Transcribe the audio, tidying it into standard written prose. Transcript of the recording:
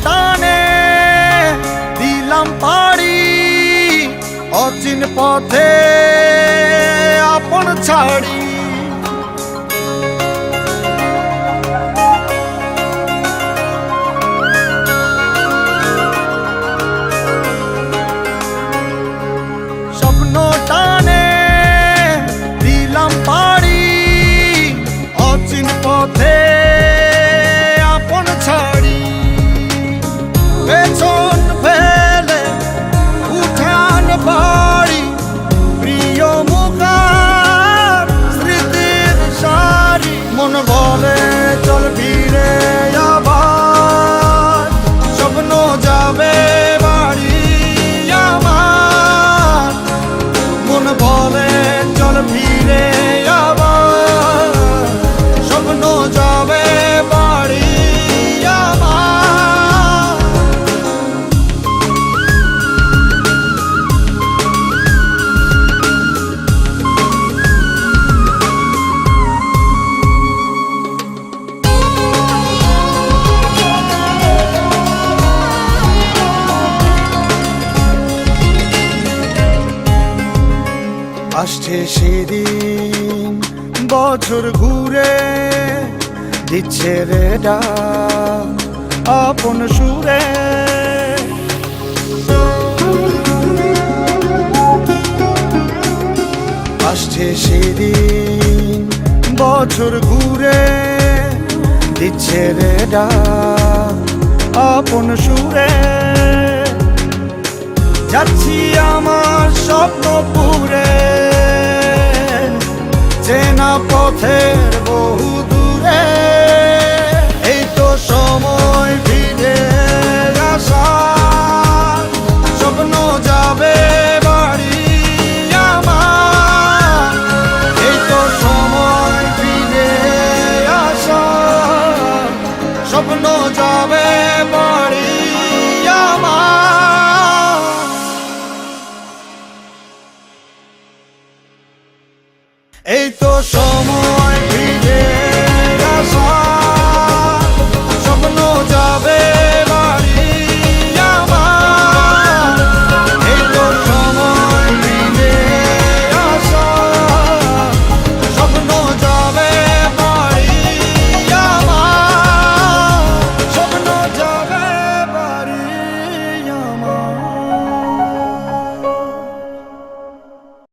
টানে দিলাম পাড়ি অচিন পথে আপন ছাড়ি। স্বপ্ন টানে দিলাম পাড়ি অচিন পথে আপন ছাড়ি। পেছন ফেলে উঠান বাড়ি প্রিয় মুখার স্মৃতির সারি। মন বলে চল ফিরে আবার স্বপ্ন যাবে বাড়ি আমার। মন বলে চল ফিরে আবার স্বপ্ন যাবে বাড়ি আমার। আসছে সেদিন বছর ঘুরে দিচ্ছে রে ডাক আপন সুরে। আসছে সেদিন বছর ঘুরে দিচ্ছে রে ডাক আপন সুরে। যাচ্ছি আমার স্বপ্ন পুরে চেনা পথের বহু দূরে। এই তো সময় ফিরে আসার স্বপ্ন যাবে বাড়ি আমার। এই তো সময় ফিরে আসার স্বপ্ন যাবে বাড়ি আমার। এই তো সময়